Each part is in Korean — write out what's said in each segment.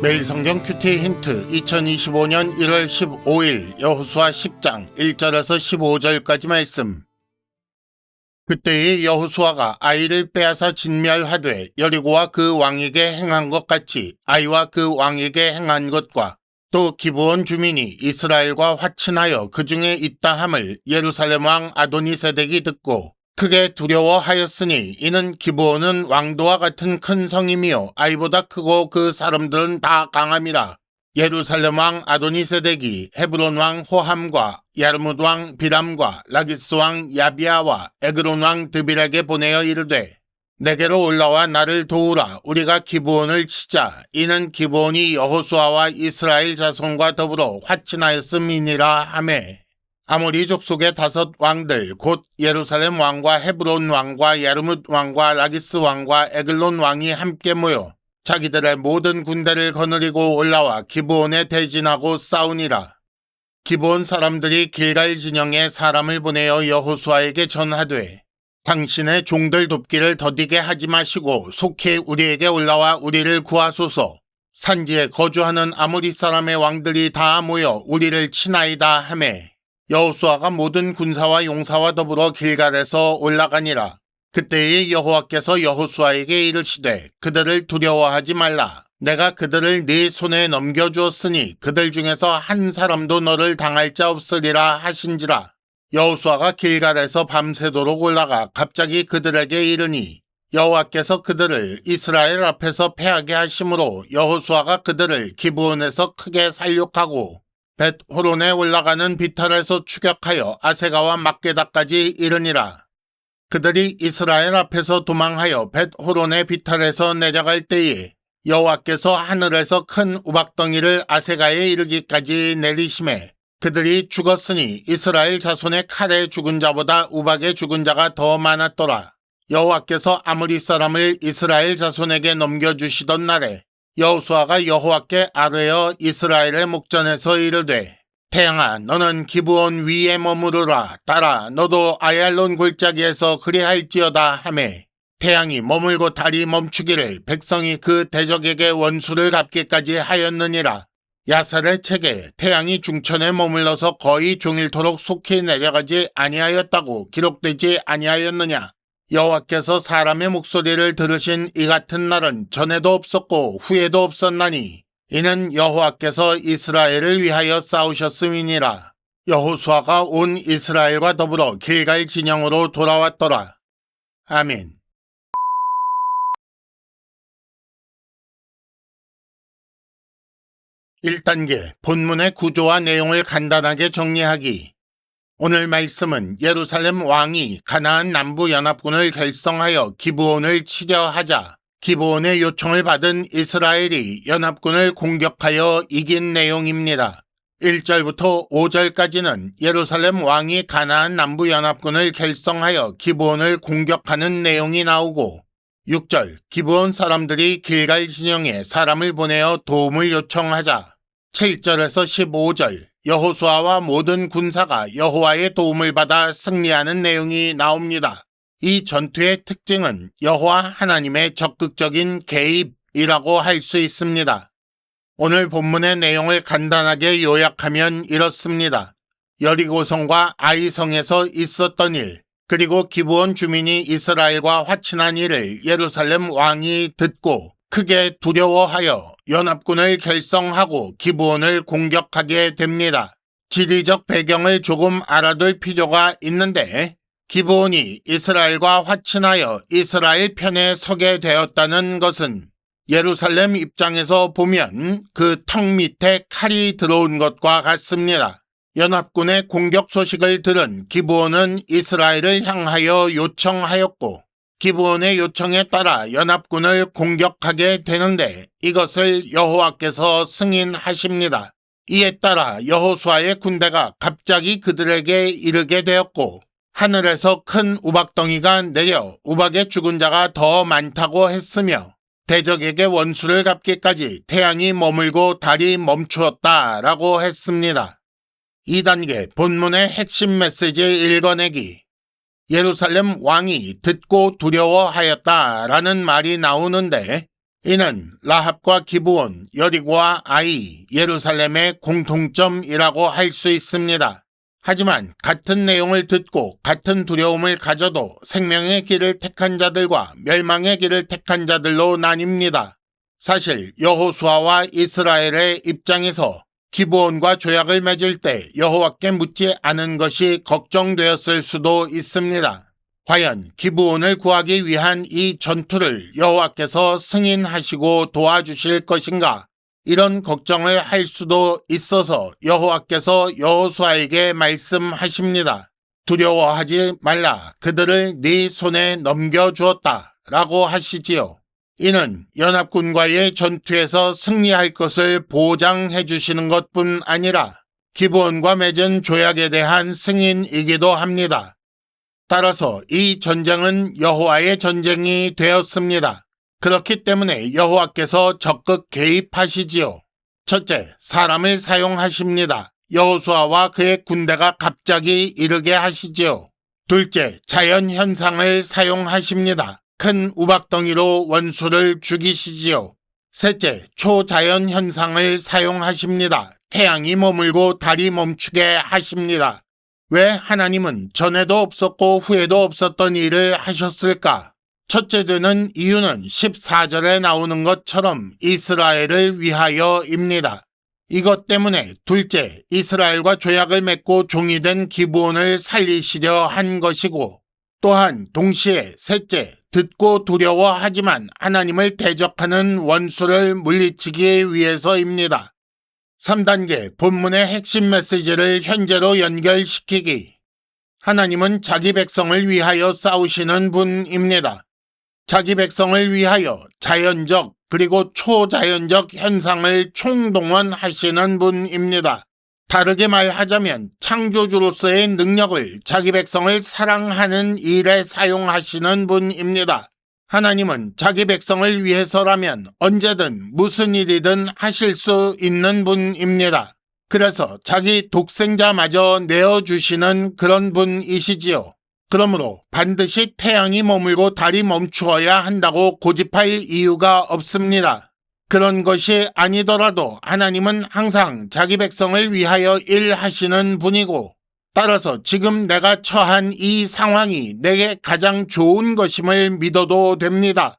매일 성경 큐티 힌트 2025년 1월 15일 여호수아 10장 1절에서 15절까지 말씀. 그때의 여호수아가 아이를 빼앗아 진멸하되 여리고와 그 왕에게 행한 것 같이 아이와 그 왕에게 행한 것과 또 기브온 주민이 이스라엘과 화친하여 그 중에 있다 함을 예루살렘 왕 아도니세덱이 듣고 크게 두려워하였으니 이는 기브온은 왕도와 같은 큰 성임이요 아이보다 크고 그 사람들은 다 강함이라. 예루살렘 왕 아도니세덱이 헤브론 왕 호함과 야르뭇 왕 비람과 라기스 왕 야비아와 에그론 왕 드빌에게 보내어 이르되 내게로 올라와 나를 도우라. 우리가 기브온을 치자. 이는 기브온이 여호수아와 이스라엘 자손과 더불어 화친하였음이니라 하매 아모리 족속의 5 왕들 곧 예루살렘 왕과 헤브론 왕과 야르뭇 왕과 라기스 왕과 에글론 왕이 함께 모여 자기들의 모든 군대를 거느리고 올라와 기브온에 대진하고 싸우니라. 기브온 사람들이 길갈 진영에 사람을 보내어 여호수아에게 전하되 당신의 종들 돕기를 더디게 하지 마시고 속히 우리에게 올라와 우리를 구하소서. 산지에 거주하는 아모리 사람의 왕들이 다 모여 우리를 치나이다 하매 여호수아가 모든 군사와 용사와 더불어 길갈에서 올라가니라. 그때의 여호와께서 여호수아에게 이르시되 그들을 두려워하지 말라. 내가 그들을 네 손에 넘겨주었으니 그들 중에서 한 사람도 너를 당할 자 없으리라 하신지라. 여호수아가 길갈에서 밤새도록 올라가 갑자기 그들에게 이르니 여호와께서 그들을 이스라엘 앞에서 패하게 하심으로 여호수아가 그들을 기브온에서 크게 살육하고 벳호론에 올라가는 비탈에서 추격하여 아세가와 막게다까지 이르니라. 그들이 이스라엘 앞에서 도망하여 벳호론의 비탈에서 내려갈 때에 여호와께서 하늘에서 큰 우박덩이를 아세가에 이르기까지 내리심에 그들이 죽었으니 이스라엘 자손의 칼에 죽은 자보다 우박에 죽은 자가 더 많았더라. 여호와께서 아모리 사람을 이스라엘 자손에게 넘겨주시던 날에 여호수아가 여호와께 아뢰어 이스라엘의 목전에서 이르되 태양아 너는 기브온 위에 머무르라. 달아 너도 아얄론 골짜기에서 그리할지어다 하매 태양이 머물고 달이 멈추기를 백성이 그 대적에게 원수를 갚기까지 하였느니라. 야살의 책에 태양이 중천에 머물러서 거의 종일토록 속히 내려가지 아니하였다고 기록되지 아니하였느냐. 여호와께서 사람의 목소리를 들으신 이 같은 날은 전에도 없었고 후에도 없었나니 이는 여호와께서 이스라엘을 위하여 싸우셨음이니라. 여호수아가 온 이스라엘과 더불어 길갈 진영으로 돌아왔더라. 아멘. (1단계) 본문의 구조와 내용을 간단하게 정리하기. 오늘 말씀은 예루살렘 왕이 가나안 남부 연합군을 결성하여 기브온을 치려 하자 기브온의 요청을 받은 이스라엘이 연합군을 공격하여 이긴 내용입니다. 1절부터 5절까지는 예루살렘 왕이 가나안 남부 연합군을 결성하여 기브온을 공격하는 내용이 나오고 6절 기브온 사람들이 길갈 진영에 사람을 보내어 도움을 요청하자 7절에서 15절 여호수아와 모든 군사가 여호와의 도움을 받아 승리하는 내용이 나옵니다. 이 전투의 특징은 여호와 하나님의 적극적인 개입이라고 할 수 있습니다. 오늘 본문의 내용을 간단하게 요약하면 이렇습니다. 여리고성과 아이성에서 있었던 일, 그리고 기브온 주민이 이스라엘과 화친한 일을 예루살렘 왕이 듣고 크게 두려워하여 연합군을 결성하고 기브온을 공격하게 됩니다. 지리적 배경을 조금 알아둘 필요가 있는데 기브온이 이스라엘과 화친하여 이스라엘 편에 서게 되었다는 것은 예루살렘 입장에서 보면 그 턱 밑에 칼이 들어온 것과 같습니다. 연합군의 공격 소식을 들은 기브온은 이스라엘을 향하여 요청하였고 기브온의 요청에 따라 연합군을 공격하게 되는데 이것을 여호와께서 승인하십니다. 이에 따라 여호수아의 군대가 갑자기 그들에게 이르게 되었고 하늘에서 큰 우박덩이가 내려 우박에 죽은 자가 더 많다고 했으며 대적에게 원수를 갚기까지 태양이 머물고 달이 멈추었다라고 했습니다. 2단계 본문의 핵심 메시지 읽어내기. 예루살렘 왕이 듣고 두려워하였다라는 말이 나오는데 이는 라합과 기브온, 여리고와 아이, 예루살렘의 공통점이라고 할 수 있습니다. 하지만 같은 내용을 듣고 같은 두려움을 가져도 생명의 길을 택한 자들과 멸망의 길을 택한 자들로 나뉩니다. 사실 여호수아와 이스라엘의 입장에서 기브온과 조약을 맺을 때 여호와께 묻지 않은 것이 걱정되었을 수도 있습니다. 과연 기브온을 구하기 위한 이 전투를 여호와께서 승인하시고 도와주실 것인가? 이런 걱정을 할 수도 있어서 여호와께서 여호수아에게 말씀하십니다. 두려워하지 말라. 그들을 네 손에 넘겨주었다. 라고 하시지요. 이는 연합군과의 전투에서 승리할 것을 보장해 주시는 것뿐 아니라 기브온과 맺은 조약에 대한 승인이기도 합니다. 따라서 이 전쟁은 여호와의 전쟁이 되었습니다. 그렇기 때문에 여호와께서 적극 개입하시지요. 첫째, 사람을 사용하십니다. 여호수아와 그의 군대가 갑자기 이르게 하시지요. 둘째, 자연현상을 사용하십니다. 큰 우박덩이로 원수를 죽이시지요. 셋째, 초자연현상을 사용하십니다. 태양이 머물고 달이 멈추게 하십니다. 왜 하나님은 전에도 없었고 후에도 없었던 일을 하셨을까? 첫째 되는 이유는 14절에 나오는 것처럼 이스라엘을 위하여입니다. 이것 때문에 둘째, 이스라엘과 조약을 맺고 종이 된 기브온을 살리시려 한 것이고, 또한 동시에 셋째, 듣고 두려워하지만 하나님을 대적하는 원수를 물리치기 위해서입니다. 3단계 본문의 핵심 메시지를 현재로 연결시키기. 하나님은 자기 백성을 위하여 싸우시는 분입니다. 자기 백성을 위하여 자연적 그리고 초자연적 현상을 총동원하시는 분입니다. 다르게 말하자면 창조주로서의 능력을 자기 백성을 사랑하는 일에 사용하시는 분입니다. 하나님은 자기 백성을 위해서라면 언제든 무슨 일이든 하실 수 있는 분입니다. 그래서 자기 독생자마저 내어주시는 그런 분이시지요. 그러므로 반드시 태양이 머물고 달이 멈추어야 한다고 고집할 이유가 없습니다. 그런 것이 아니더라도 하나님은 항상 자기 백성을 위하여 일하시는 분이고, 따라서 지금 내가 처한 이 상황이 내게 가장 좋은 것임을 믿어도 됩니다.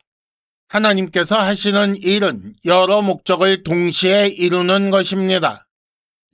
하나님께서 하시는 일은 여러 목적을 동시에 이루는 것입니다.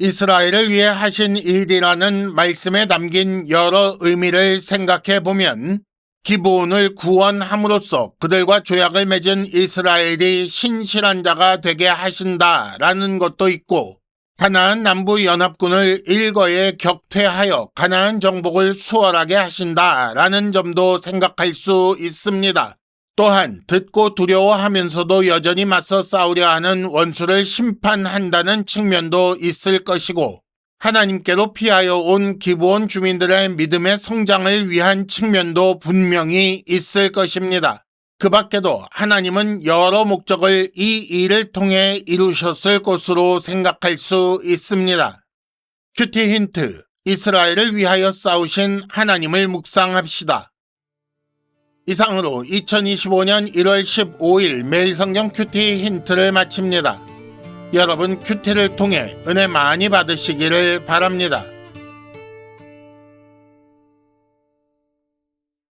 이스라엘을 위해 하신 일이라는 말씀에 담긴 여러 의미를 생각해 보면 기브온을 구원함으로써 그들과 조약을 맺은 이스라엘이 신실한 자가 되게 하신다라는 것도 있고, 가나안 남부 연합군을 일거에 격퇴하여 가나안 정복을 수월하게 하신다라는 점도 생각할 수 있습니다. 또한 듣고 두려워하면서도 여전히 맞서 싸우려 하는 원수를 심판한다는 측면도 있을 것이고, 하나님께로 피하여 온 기브온 주민들의 믿음의 성장을 위한 측면도 분명히 있을 것입니다. 그 밖에도 하나님은 여러 목적을 이 일을 통해 이루셨을 것으로 생각할 수 있습니다. 큐티 힌트, 이스라엘을 위하여 싸우신 하나님을 묵상합시다. 이상으로 2025년 1월 15일 매일 성경 큐티 힌트를 마칩니다. 여러분 큐티를 통해 은혜 많이 받으시기를 바랍니다.